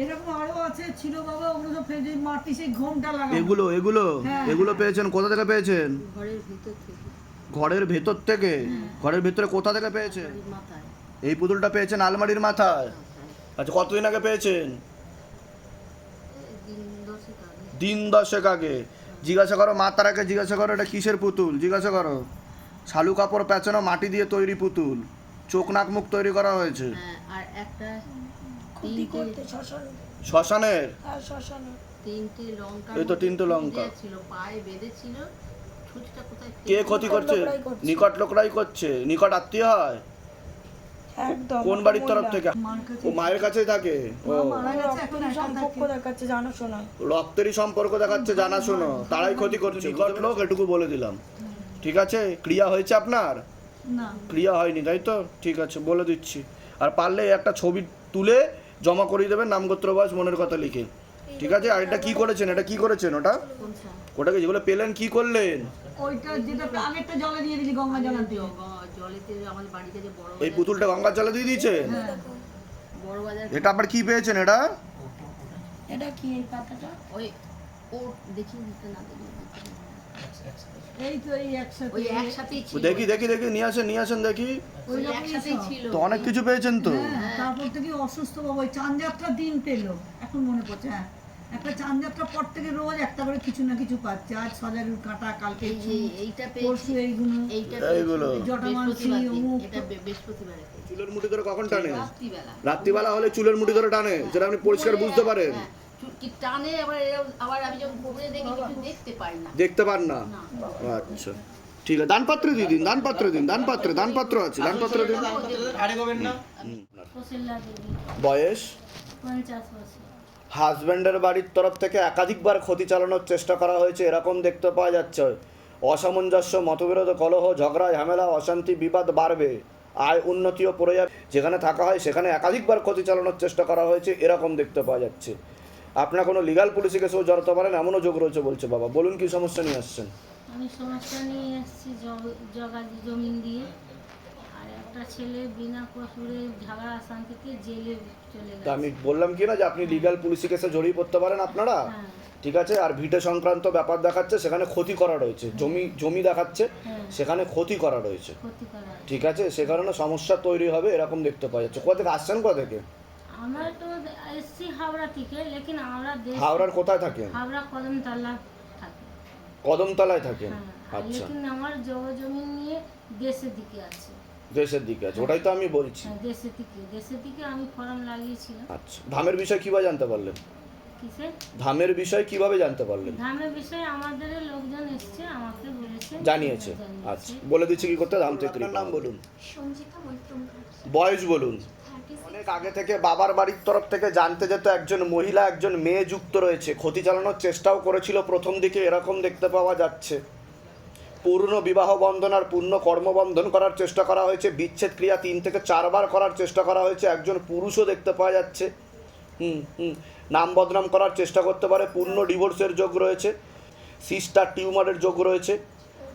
এরকম আরো আছে ছিল বাবা, ওগুলো সব ফেলে মাটি সেই ঘোমটা লাগানো। এগুলো পেয়েছেন কোথা থেকে পেয়েছেন? ঘরের ভিতর থেকে। ঘরের ভেতর থেকে? ঘরের ভেতরে কোথা থেকে পেয়েছেন? মাথায়। এই পুতুলটা পেয়েছেন আলমারির মাথায়? আচ্ছা, কতদিন আগে পেয়েছেন? দিন 10 আগে। জিজ্ঞাসা করো মাতারাকে, জিজ্ঞাসা করো এটা কিসের পুতুল, জিজ্ঞাসা করো। শালু কাপড় পেঁচানো মাটি দিয়ে তৈরি পুতুল, চোখ নাক মুখ তৈরি করা হয়েছে। আর একটা শ্মশানের? তিনটে লঙ্কা, এই তো 3টে লঙ্কা ছিল, পায়ে বেঁধেছিল। ছুঁচটা কোথায়? কে ক্ষতি করছে? নিকট লোকরাই করছে। নিকট আত্মীয় হয়? একদম। কোন বাড়ির তরফ থেকে? ও মায়ের কাছেই থাকে। ও সম্পর্ক দেখাচ্ছে, জানাশোনা রক্তেরই সম্পর্ক দেখাচ্ছে, জানাশোনা, তারাই ক্ষতি করছে। নিকট লোক, এটুকু বলে দিলাম। ঠিক আছে, ক্রিয়া হয়েছে আপনার? না, ক্রিয়া হয়নি, তাই তো? ঠিক আছে, বলে দিচ্ছি। আর পারলে একটা ছবি তুলে জমা করিয়ে দেবেন, নামগোত্র বয়স মনের কথা লিখে। ঠিক আছে? আর এটা কি করেছেন? এটা কি করেছেন? ওটাকে যেগুলো পেলেন কি করলেন? ওইটা যেটা আগেরটা জলে দিয়ে দিলি, গঙ্গা জলাতে। জলেতে আমাদের বাড়িতে যে বড় এই পুতুলটা গঙ্গার জলে দিয়ে দিয়েছেন? বড় বাজার। এটা আবার কি পেয়েছেন? এটা কি এই পাতাটা? ওই ও দেখি দিতে না দেখি। এই তো এই একসাথে, ওই একসাথেই ছিল। দেখি দেখি দেখি, নিয়ে আসেন দেখি। ওই একসাথেই ছিল। তো অনেক কিছু পেয়েছেন তো। তারপর থেকে অসুস্থ বাবা, ওই চাঁদযাত্রার দিন পেলো, এখন মনে পড়ছে। হ্যাঁ, একটা চাঁদযাত্রার পর থেকে রোজ একটা করে কিছু না কিছু পাচ্ছে। আজ সজারুর কাঁটা, কালকে এইটা পরশু এইগুলো, এইগুলো জটামাংসি, অমুক। এটা বৃহস্পতিবারে। চুলের মুঠি ধরে কখন টানে? রাত্রিবেলা। রাত্রিবেলা হলে চুলের মুঠি ধরে টানে, যেটা আপনি পরিষ্কার বুঝতে পারেন। কি টানে, আবার আমি যখন ঘুরে দেখি কিছু দেখতে পাই না। দেখতে পান না? আচ্ছা, ঠিক আছে। দানপাত্র দিয়ে দিন, দানপাত্র দিন, দানপাত্র আছে, দানপাত্র দিন। বয়স? 50 বছর। হাজব্যান্ডের বাড়ির তরফ থেকে একাধিকবার ক্ষতি চালানোর চেষ্টা করা হয়েছে, এরকম দেখতে পাওয়া যাচ্ছে। অসামঞ্জস্য, মতবিরোধ, কলহ, ঝগড়া, ঝামেলা, অশান্তি, বিবাদ বাড়বে। আয় উন্নতিও পড়ে যাবে। যেখানে থাকা হয় সেখানে একাধিকবার ক্ষতি চালানোর চেষ্টা করা হয়েছে, এরকম দেখতে পাওয়া যাচ্ছে। আপনার কোনো লিগাল পুলিশি কেসেও জড়াতে পারেন এমনও যোগ রয়েছে বলছে বাবা। বলুন কি সমস্যা নিয়ে আসছেন? আমি সমস্যা নিয়ে এসেছি জগাদি জমিন দিয়ে। আর একটা ছেলে বিনা কসুরে ঝগড়া শান্তিতে জেলে চলে তা গেছে। আমি বললাম কি না যে আপনি লিগাল পুলিশি কেসে জড়িয়ে পড়তে পারেন আপনারা। হ্যাঁ। ঠিক আছে। আর ভিটে সংক্রান্ত ব্যাপার দেখাচ্ছে, সেখানে ক্ষতি করা রয়েছে। জমি দেখাচ্ছে, সেখানে ক্ষতি করা রয়েছে। ক্ষতি করা। ঠিক আছে, সে কারণে সমস্যা তৈরি হবে, এরকম দেখতে পাওয়া যাচ্ছে। কোথা থেকে আসছেন? কোথা থেকে? আমরা তো এসছি হাওড়া থেকে, লেকিন আমরা হাওড়ার কোথায় থাকেন? হাওড়া কদমতলা থাকি। কদমতলায় থাকেন? হ্যাঁ, আচ্ছা, লেকিন আমার জমিন নিয়ে দেশের দিকে আছে। দেশের দিকে আছে, ওটাই তো আমি বলছি। হ্যাঁ, দেশের দিকে আমি ফর্ম লাগিয়েছিলাম। আচ্ছা, ধামের বিষয় কিভাবে জানতে পারলেন? কিসে? ধামের বিষয় কিভাবে জানতে পারলেন? ধামের বিষয়ে আমাদের লোকজন এসছে, আমাকে বলেছে, জানিয়েছে। আচ্ছা, বলে দিচ্ছি কি করতে। ধাম থেকে নাম বলুন, সঞ্জিতা মৈত্র মুখার্জি। বয়স বলুন। 36। অনেক আগে থেকে বাবার বাড়ির তরফ থেকে জানতে যেত একজন মহিলা, একজন মেয়ে যুক্ত রয়েছে। ক্ষতি চালানোর চেষ্টাও করেছিল প্রথম দিকে, এরকম দেখতে পাওয়া যাচ্ছে। পূর্ণ বিবাহ বন্ধন আর পূর্ণ কর্মবন্ধন করার চেষ্টা করা হয়েছে। বিচ্ছেদ ক্রিয়া 3 থেকে 4 বার করার চেষ্টা করা হয়েছে। একজন পুরুষও দেখতে পাওয়া যাচ্ছে। নাম বদনাম করার চেষ্টা করতে পারে। পূর্ণ ডিভোর্সের যোগ রয়েছে। সিস্টার টিউমারের যোগ রয়েছে।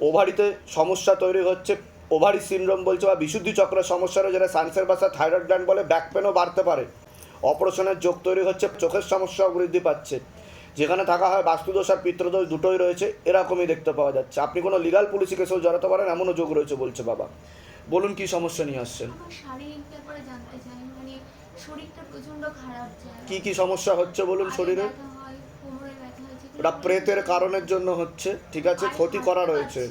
ওভারিতে সমস্যা তৈরি হচ্ছে, ওভারি সিনড্রোম বলছে, বা বিশুদ্ধি চক্রের সমস্যা রয়েছে, যেটা সানসের বাসা থাইরয়েড গ্ল্যান্ড বলে। ব্যাক পেনও বাড়তে পারে। অপারেশনের যোগ তৈরি হচ্ছে। চোখের সমস্যাও বৃদ্ধি পাচ্ছে। যেখানে থাকা হয় বাস্তুদোষ আর পিতৃদোষ দুটোই রয়েছে, এরকমই দেখতে পাওয়া যাচ্ছে। আপনি কোনো লিগাল পুলিশি কেসেও জড়াতে পারেন এমনও যোগ রয়েছে বলছে বাবা। বলুন কি সমস্যা নিয়ে আসছেন? আমার শারীরিক ব্যাপারে জানতে চাই, মানে শরীরটা প্রচন্ড খারাপ যায়। কি কি সমস্যা হচ্ছে বলুন শরীরে? ব্যথা হয়, কোমরে ব্যথা হয়েছে। ওটা প্রেতের কারণের জন্য হচ্ছে। ঠিক আছে, ক্ষতি করা রয়েছে,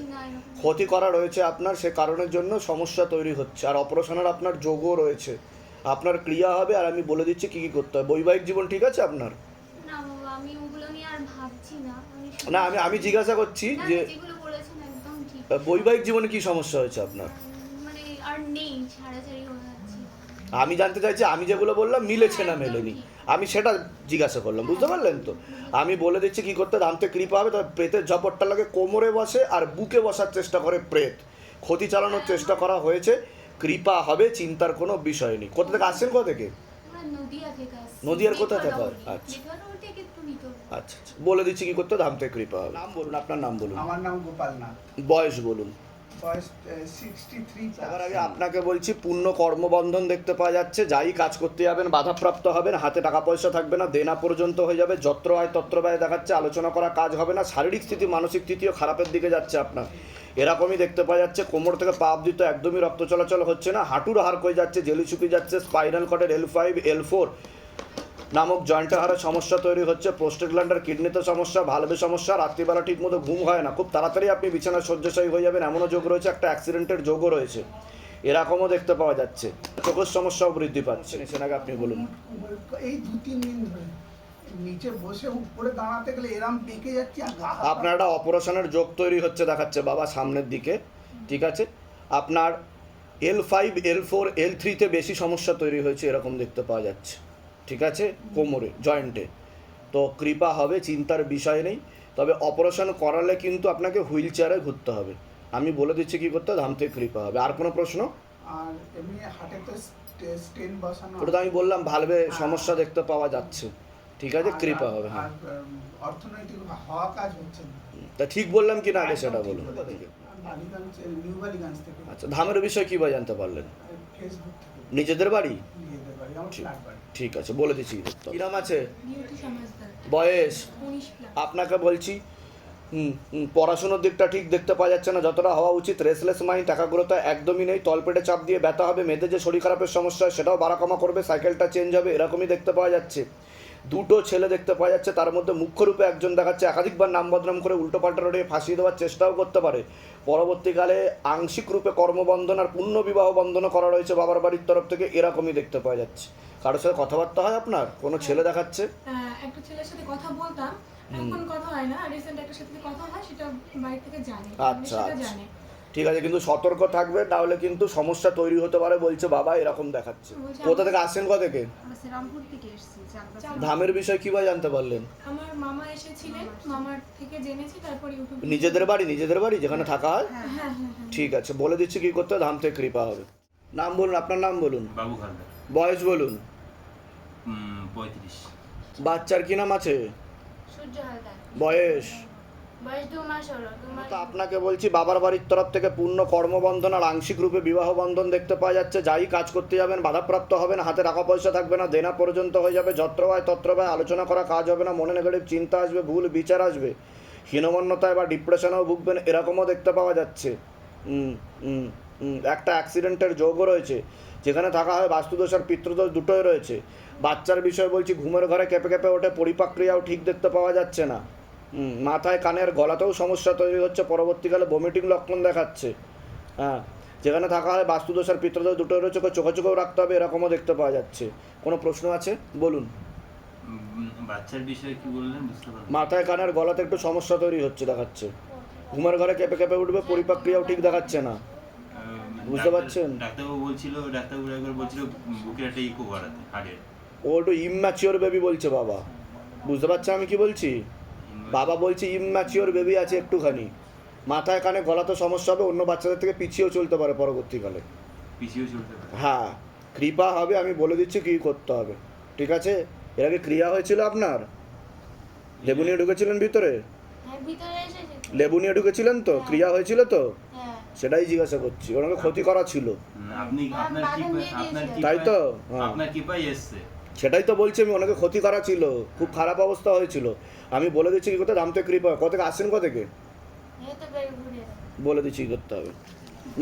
ক্ষতি করা রয়েছে আপনার, সে কারণের জন্য সমস্যা তৈরি হচ্ছে। আর অপারেশনের আপনার যোগও রয়েছে। আপনার ক্রিয়া হবে। আর আমি বলে দিচ্ছি কি কি করতে হবে। বৈবাহিক জীবন ঠিক আছে আপনার? না বাবা, আমি ওগুলো নিয়ে আর ভাবছি না। না, আমি জিজ্ঞাসা করছি যে যেগুলো বলেছেন একদম ঠিক। বৈবাহিক জীবনে কি সমস্যা হয়েছে আপনার? মানে আর নেই, ছাড়াছাড়ি হয়ে যাচ্ছে। আমি জানতে চাইছি আমি যেগুলো বললাম মিলেছে না মেলেনি, আমি সেটা জিজ্ঞাসা করলাম। বুঝতে পারলেন তো? আমি বলে দিচ্ছি কি করতে। ধামতে কৃপা হবে। তবে প্রেতের ঝপটটা লাগে কোমরে বসে আর বুকে বসার চেষ্টা করে প্রেত। ক্ষতি চালানোর চেষ্টা করা হয়েছে, কৃপা হবে, চিন্তার কোনো বিষয় নেই। কোথা থেকে আসছেন? কোথা থেকে? আমরা নদিয়া থেকে আসছি। নদিয়ার কোথায় থাকা? আচ্ছা নেটওয়ার্ক থেকে একটু ভিতর। আচ্ছা, বলে দিচ্ছি কি করতে। ধাম থেকে কৃপা হবে। নাম বলুন, আপনার নাম বলুন। আমার নাম গোপাল নাথ। বয়স বলুন। বয়স 63 এবার আমি আপনাকে বলছি পূর্ণ কর্মবন্ধন দেখতে পাওয়া যাচ্ছে, যাই কাজ করতে যাবেন বাধাপ্রাপ্ত হবেন, হাতে টাকা পয়সা থাকবে না, দেনা পর্যন্ত হয়ে যাবে, যত্র আয় তত্র ব্যয় দেখাচ্ছে, আলোচনা করা কাজ হবে না, শারীরিক স্থিতি মানসিক স্থিতিও খারাপের দিকে যাচ্ছে আপনার, এরকমই দেখতে পাওয়া যাচ্ছে। কোমর থেকে পা অবধি তো একদমই রক্ত চলাচল হচ্ছে না, হাঁটুর হাড় কয়ে যাচ্ছে, জেলি শুকিয়ে যাচ্ছে, স্পাইনাল কর্ডের L5 L4 নামক জয়েন্টের হাড়ে সমস্যা তৈরি হচ্ছে, প্রোস্টেট গ্ল্যান্ডের কিডনিতে সমস্যা, ভালভে সমস্যা, রাত্রিবেলা ঠিক মতো ঘুম হয় না, খুব তাড়াতাড়ি আপনি বিছানায় শয্যাশায়ী হয়ে যাবেন এমনও যোগ রয়েছে, একটা অ্যাক্সিডেন্টের যোগও রয়েছে, এরকমও দেখতে পাওয়া যাচ্ছে। চোখের সমস্যাও বৃদ্ধি পাচ্ছে। এসে আগে আপনি বলুন। এই 2-3 দিন ধরে নিচে বসে উপরে দাঁড়াতে গেলে এরম বেঁকে যাচ্ছে আর গা হাত পা- আপনার একটা অপারেশনের যোগ তৈরি হচ্ছে দেখাচ্ছে বাবা সামনের দিকে, ঠিক আছে। আপনার L5 L4 L3-তে বেশি সমস্যা তৈরি হয়েছে এরকম দেখতে পাওয়া যাচ্ছে, ঠিক আছে, কোমরে জয়েন্টে। তো কৃপা হবে, চিন্তার বিষয় নেই, তবে অপারেশন করালে কিন্তু আপনাকে হুইল চেয়ারে ঘুরতে হবে, আমি বলে দিচ্ছি কী করতে হবে, ধাম থেকে কৃপা হবে। আর কোনো প্রশ্ন? আর এমনি হাটে তো স্টেন বসানো ওটা তো আমি বললাম ভালভে সমস্যা দেখতে পাওয়া যাচ্ছে, ঠিক আছে, কৃপা হবে। হ্যাঁ, আর অর্থনৈতিক হওয়া কাজ হচ্ছে না। তা ঠিক বললাম কি না আগে সেটা বলুন। বালিগঞ্জ নিউ বালিগঞ্জ থেকে আচ্ছা, ধামের বিষয় কী বা জানতে পারলেন? ফেসবুক থেকে নিজেদের বাড়ি? নিজেদের বাড়ি, আমার ফ্ল্যাট বাড়ি। ঠিক আছে, বলে দিচ্ছি কি নাম আছে, বয়স, আপনাকে বলছি পড়াশোনার দিকটা ঠিক দেখতে পাওয়া যাচ্ছে না যতটা হওয়া উচিত, রেসলেস মাইন্ড, একাগ্রতা একদমই নেই, তলপেটে চাপ দিয়ে ব্যথা হবে, মেয়েদের যে শরীর খারাপের সমস্যা সেটাও বাড়াকমা করবে, সাইকেলটা চেঞ্জ হবে, এরকমই দেখতে পাওয়া যাচ্ছে। দুটো ছেলে দেখতে পাওয়া যাচ্ছে, তার মধ্যে মুখ্য রূপে একজন দেখাচ্ছে একাধিকবার নাম বদনাম করে উল্টোপাল্টা রোডে ফাঁসিয়ে দেওয়ার চেষ্টাও করতে পারে, পরবর্তীকালে আংশিক রূপে কর্মবন্ধন আর পূর্ণ বিবাহ বন্ধনও করা রয়েছে বাবার বাড়ির তরফ থেকে, এরকমই দেখতে পাওয়া যাচ্ছে। কারোর সাথে কথাবার্তা হয় আপনার? কোনো ছেলে দেখাচ্ছে? একটা ছেলের সাথে কথা বলতাম, এখন কথা হয় না, রিসেন্ট একটা সাথে কথা হয়, সেটা বাড়ি থেকে জানি, আচ্ছা সেটা আচ্ছা, জানে। ঠিক আছে, কিন্তু সতর্ক থাকবে, তাহলে কিন্তু সমস্যা তৈরি হতে পারে বলছে বাবা, এরকম দেখাচ্ছে। বলছে কোথা থেকে আসছেন, কোথা থেকে? আমরা শ্রীরামপুর থেকে এসেছি, ধামের বিষয় কিভাবে জানতে পারলেন? আমার মামা এসেছিলেন, মামার থেকে জেনেছি, তারপর ইউটিউব। নিজেদের বাড়ি যেখানে থাকা হয়? হ্যাঁ হ্যাঁ হ্যাঁ। ঠিক আছে, বলে দিচ্ছি কি করতে হবে, ধাম থেকে কৃপা হবে। নাম বলুন, আপনার নাম বলুন, বাবু হালদার। বয়স বলুন, 35। বাচ্চার কি নাম আছে, সূর্য হালদার, বয়স? বয়স 2 মাস হলো, 2 মাস। তো আপনাকে বলছি বাবার বাড়ির তরফ থেকে পূর্ণ কর্মবন্ধন আর আংশিক রূপে বিবাহ বন্ধন দেখতে পাওয়া যাচ্ছে, যাই কাজ করতে যাবেন বাধাপ্রাপ্ত হবেন, হাতে টাকা পয়সা থাকবে না, দেনা পর্যন্ত হয়ে যাবে, যত্র ব্যয় তত্র ব্যয়, আলোচনা করা কাজ হবে না, মনে নেগেটিভ চিন্তা আসবে, ভুল বিচার আসবে, হীনমন্যতায় বা ডিপ্রেশনেও ভুগবেন, এরকমও দেখতে পাওয়া যাচ্ছে। একটা অ্যাক্সিডেন্টের যোগও রয়েছে, যেখানে থাকা হয় বাস্তুদোষ আর পিতৃদোষ দুটোই রয়েছে। বাচ্চার বিষয় বলছি ঘুমের ঘরে কেঁপে কেঁপে ওঠে, পরিপাক্রিয়াও ঠিক দেখতে পাওয়া যাচ্ছে না, মাথায় কানের গলাতেও সমস্যা তৈরি হচ্ছে, পরবর্তীকালে ভমিটিং লক্ষণ দেখাচ্ছে। হ্যাঁ, যেখানে থাকা হয় বাস্তুদোষ আর পিতৃদোষ দুটোই রয়েছে, চোখে চোখেও রাখতে হবে, এরকমও দেখতে পাওয়া যাচ্ছে। কোনো প্রশ্ন আছে বলুন? বাচ্চার বিষয়ে কি বললেন বুঝতে পারলাম। মাথায় কানের গলাতে একটু সমস্যা তৈরি হচ্ছে দেখাচ্ছে, ঘুমের ঘরে কেঁপে কেঁপে উঠবে, পরিপাক্রিয়াও ঠিক দেখাচ্ছে না, বুঝতে পারছেন? ডাক্তারবাবু একবার বলছিল বুকের একটা ইকো করাতে হাড়ের। ও একটু ইম্যাচিওর বেবি বলছে বাবা, বুঝতে পারছেন আমি কি বলছি? বাবা বলছে ইম্যাচিওর বেবি আছে একটুখানি, মাথায় কানে গলাতে সমস্যা হবে, অন্য বাচ্চাদের থেকে পিছিয়েও চলতে পারে পরবর্তীকালে। পিছিয়ে চলতে পারে। হ্যাঁ, কৃপা হবে, আমি বলে দিচ্ছি কী করতে হবে, ঠিক আছে? এর আগে ক্রিয়া হয়েছিল আপনার? লেবু নিয়ে ঢুকেছিলেন ভিতরে? হ্যাঁ, ভিতরে এসেছে তো। লেবু নিয়ে ঢুকেছিলেন তো? ক্রিয়া হয়েছিল তো? হ্যাঁ। সেটাই জিজ্ঞাসা করছি, ওনাকে ক্ষতি করা ছিল, আপনি আপনার কি তাই তো? হ্যাঁ, আপনার কিপাই এসছে। সেটাই তো বলছি আমি, ওনাকে ক্ষতি করা ছিল, খুব খারাপ অবস্থা হয়েছিল, আমি বলে দিচ্ছি কী করতে, ধাম থেকে কৃপা। কত থেকে আসছেন, কত থেকে? এই তো বের ঘুরে। বলে দিচ্ছি কী করতে হবে।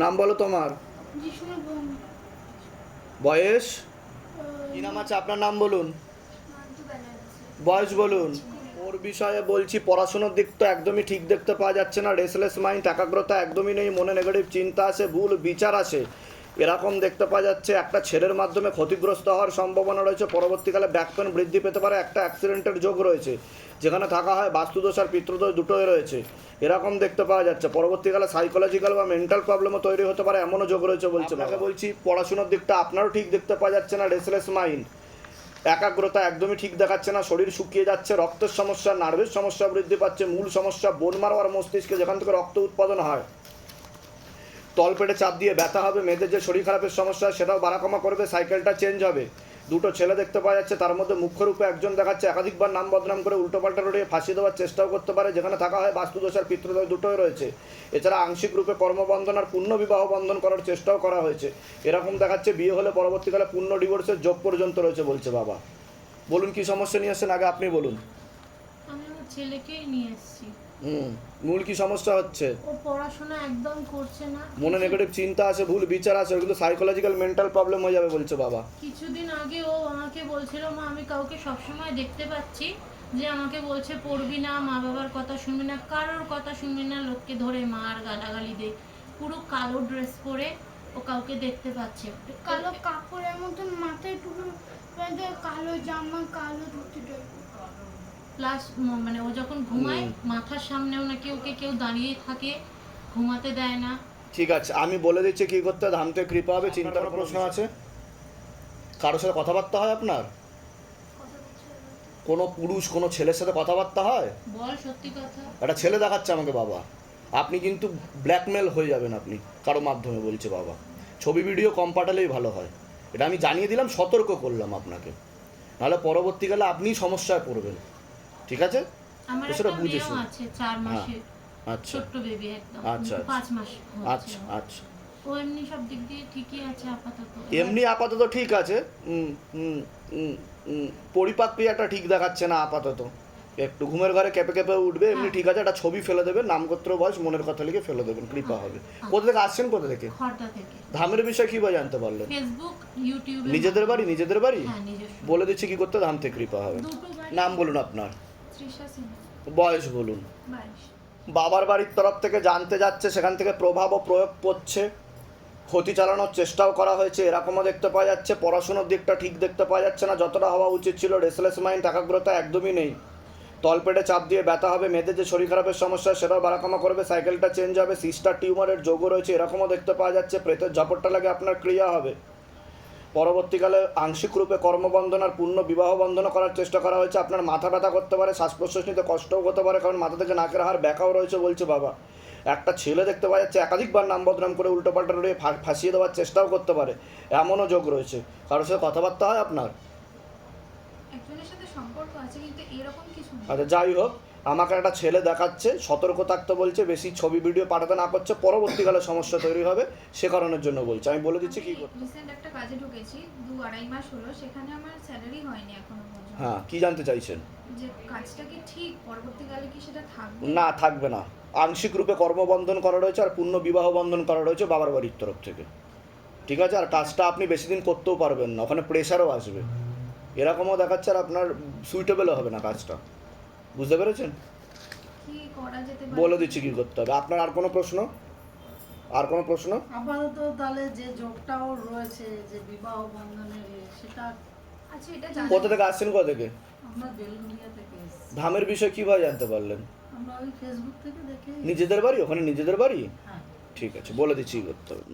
নাম বলো তোমার, যিশুর বোন, বয়স কি নাম আছে আপনার, নাম বলুন, মান্তু ব্যানার্জি। বয়স বলুন। ওর বিষয়ে বলছি পড়াশোনার দিক তো একদমই ঠিক দেখতে পাওয়া যাচ্ছে না, রেসলেস মাইন্ড, একাগ্রতা একদমই নেই, মনে নেগেটিভ চিন্তা আসে, ভুল বিচার আসে, এরকম দেখতে পাওয়া যাচ্ছে। একটা ছেলের মাধ্যমে ক্ষতিগ্রস্ত হওয়ার সম্ভাবনা রয়েছে, পরবর্তীকালে ব্যাক পেন বৃদ্ধি পেতে পারে, একটা অ্যাক্সিডেন্টের যোগ রয়েছে, যেখানে থাকা হয় বাস্তুদোষ আর পিতৃদোষ দুটোই রয়েছে, এরকম দেখতে পাওয়া যাচ্ছে। পরবর্তীকালে সাইকোলজিক্যাল বা মেন্টাল প্রবলেমও তৈরি হতে পারে, এমনও যোগ রয়েছে বলছে। আপনাকে বলছি পড়াশোনার দিকটা আপনারও ঠিক দেখতে পাওয়া যাচ্ছে না, রেসলেস মাইন্ড, একাগ্রতা একদমই ঠিক দেখাচ্ছে না, শরীর শুকিয়ে যাচ্ছে, রক্তের সমস্যা, নার্ভের সমস্যা বৃদ্ধি পাচ্ছে, মূল সমস্যা বোন মারো আর মস্তিষ্কে, যেখান থেকে রক্ত উৎপাদন হয়, তলপেটে চাপ দিয়ে ব্যথা হবে, মেয়েদের যে শরীর খারাপের সমস্যা সেটাও বাড়াকমা করবে, সাইকেলটা চেঞ্জ হবে, দুটো ছেলে দেখতে পাওয়া যাচ্ছে, তার মধ্যে মুখ্য রূপে একজন দেখাচ্ছে একাধিকবার নাম বদনাম করে উল্টোপাল্টা রোডে ফাঁসি দেওয়ার চেষ্টাও করতে পারে, যেখানে থাকা হয় বাস্তুদোষ আর পিতৃদোষ দুটোই রয়েছে। এছাড়া আংশিক রূপে কর্মবন্ধন আর পূর্ণ বিবাহ বন্ধন করার চেষ্টাও করা হয়েছে। এরকম দেখাচ্ছে বিয়ে হলে পরবর্তীকালে পূর্ণ ডিভোর্সের যোগ পর্যন্ত রয়েছে বলছে বাবা। বলুন কি সমস্যা নিয়ে আসছেন, আগে আপনি বলুন। আমি আমার ছেলেকেই নিয়ে এসেছি। মূল কি সমস্যা হচ্ছে? ও পড়াশোনা একদম করছে না। মনে নেগেটিভ চিন্তা আছে, ভুল বিচার আছে, কিন্তু সাইকোলজিক্যাল মেন্টাল প্রবলেম হয়ে যাবে বলছে বাবা। কিছুদিন আগে ও আমাকে বলছিল, মা আমি কাউকে সবসময় দেখতে পাচ্ছি যে আমাকে বলছে পড়বি না, মা বাবার কথা শুনবি না, কারোর কথা শুনবি না, লোককে ধরে মার গালাগালি দে। পুরো কালো ড্রেস পরে ও কাউকে দেখতে পাচ্ছে। কালো কাপড়ের মতন মাথায় টুকু বেঁধে, কালো জামা, কালো ধুতি টাইপের। প্লাস মানে ও যখন ঘুমায় মাথার সামনেও নাকি ওকে কেউ দাঁড়িয়ে থাকে, ঘুমাতে দেয় না। ঠিক আছে, আমি বলে দিচ্ছি কি করতে হবে, ধামতে কৃপা হবে। চিন্তার প্রশ্ন আছে? কারোর সাথে কথাবার্তা হয় আপনার? কোনো পুরুষ কোনো ছেলের সাথে কথাবার্তা হয়? বল সত্যি কথা। একটা ছেলে দেখাচ্ছে আমাকে বাবা। আপনি কিন্তু ব্ল্যাকমেল হয়ে যাবেন আপনি কারো মাধ্যমে বলছে বাবা। ছবি ভিডিও কম পাঠালেই ভালো হয়, এটা আমি জানিয়ে দিলাম, সতর্ক করলাম আপনাকে, নাহলে পরবর্তীকালে আপনিই সমস্যায় পড়বেন। ঠিক আছে? আমার তো সেটা একটা বুঝে মেয়েও শুনে। আছে 4 মাসের, আচ্ছা ছোট্ট বেবি একদম, আচ্ছা, 5 মাস হচ্ছে। আচ্ছা আচ্ছা। ও এমনি সব দিক দিয়ে ঠিকই আছে আপাতত। এমনি আপাতত ঠিক আছে, পরিপাক ক্রিয়াটা ঠিক দেখাচ্ছে না আপাতত, একটু ঘুমের ঘরে কেঁপে কেঁপে উঠবে, এমনি ঠিক আছে। একটা ছবি ফেলে দেবেন, নামগোত্র বয়স মনের কথা লিখে ফেলে দেবেন, কৃপা হবে। কোথা থেকে আসছেন, কোথা থেকে? খর্দা থেকে। ধামের বিষয় কীভাবে জানতে পারলেন? Facebook, YouTube. নিজেদের বাড়ি? নিজেদের বাড়ি? হ্যাঁ, নিজস্ব। বলে দিচ্ছি কি করতে, ধাম থেকে কৃপা হবে। দুটো বাড়ি। নাম বলুন আপনার, তৃষা সিনহা, বয়স বলুন। 22। বাবার বাড়ির তরফ থেকে জানতে যাচ্ছে, সেখান থেকে প্রভাব ও প্রয়োগ পড়ছে, ক্ষতি চালানোর চেষ্টাও করা হয়েছে, এরকমও দেখতে পাওয়া যাচ্ছে। পড়াশোনার দিকটা ঠিক দেখতে পাওয়া যাচ্ছে না, যতটা হওয়া উচিত ছিল। রেসলেস মাইন্ড, একাগ্রতা একদমই নেই। তলপেটে চাপ দিয়ে ব্যথা হবে, মেয়েদের যে শরীর খারাপের সমস্যা সেটাও বাড়াকামা করবে, সাইকেলটা চেঞ্জ হবে, সিস্টার টিউমারের যোগও রয়েছে, এরকমও দেখতে পাওয়া যাচ্ছে। প্রেতের ঝাপটটা লাগে আপনার ক্রিয়া হবে। পরবর্তীকালে আংশিক রূপে কর্মবন্ধন আর পূর্ণ বিবাহ বন্ধন করার চেষ্টা করা হয়েছে। আপনার মাথা ব্যথা করতে পারে, শ্বাস প্রশ্বাস নিতে কষ্টও হতে পারে, কারণ মাথা থেকে নাকের হাড় ব্যাকাও রয়েছে বলছে বাবা। একটা ছেলে দেখতে পাওয়া যাচ্ছে একাধিকবার নাম বদনাম করে উল্টোপাল্টা রয়ে ফাঁসিয়ে দেওয়ার চেষ্টাও করতে পারে, এমনও যোগ রয়েছে। কারোর সাথে কথাবার্তা হয় আপনার? একজনের সাথে সম্পর্ক আছে, কিন্তু এরকম কিছু না। আচ্ছা, যাই হোক, আমাকে একটা ছেলে দেখাচ্ছে, সতর্ক থাকতে বলছে, বেশি ছবি ভিডিও পাঠাতে না করছে, পরবর্তীকালে সমস্যা তৈরি হবে, সে কারণের জন্য বলছে। আমি বলে দিচ্ছি কি করতে। রিসেন্ট একটা কাজে ঢুকেছি, 2-2.5 মাস হলো, সেখানে আমার স্যালারি হয়নি এখনো পর্যন্ত। হ্যাঁ, কি জানতে চাইছেন? যে কাজটা কি ঠিক, পরবর্তীকালে কি সেটা থাকবে? না, থাকবে না। আংশিক রূপে কর্মবন্ধন করা রয়েছে আর পূর্ণ বিবাহ বন্ধন করা রয়েছে বাবার বাড়ির তরফ থেকে। ঠিক আছে? আর কাজটা আপনি বেশি দিন করতেও পারবেন না, ওখানে প্রেশারও আসবে, এরকমও দেখাচ্ছে, আর আপনার সুইটেবলও হবে না কাজটা। বুঝতে পেরেছেন? কি করা যেতে পারে? বলে দিচ্ছি কি করতে হবে। আপনার আর কোনো প্রশ্ন? আর কোনো প্রশ্ন? আপাতত তাহলে যে যোগটাও রয়েছে, যে বিবাহ বন্ধনের সেটা আচ্ছা, এটা জানা কোথা থেকে আসছেন, কোথা থেকে? আমরা বেলগুড়িয়া থেকে এসেছি। ধামের বিষয় কীভাবে জানতে পারলেন? আমরা ওই ফেসবুক থেকে দেখে। নিজেদের বাড়ি ওখানে? নিজেদের বাড়ি? হ্যাঁ। ঠিক আছে, বলে দিচ্ছি কি করতে হবে।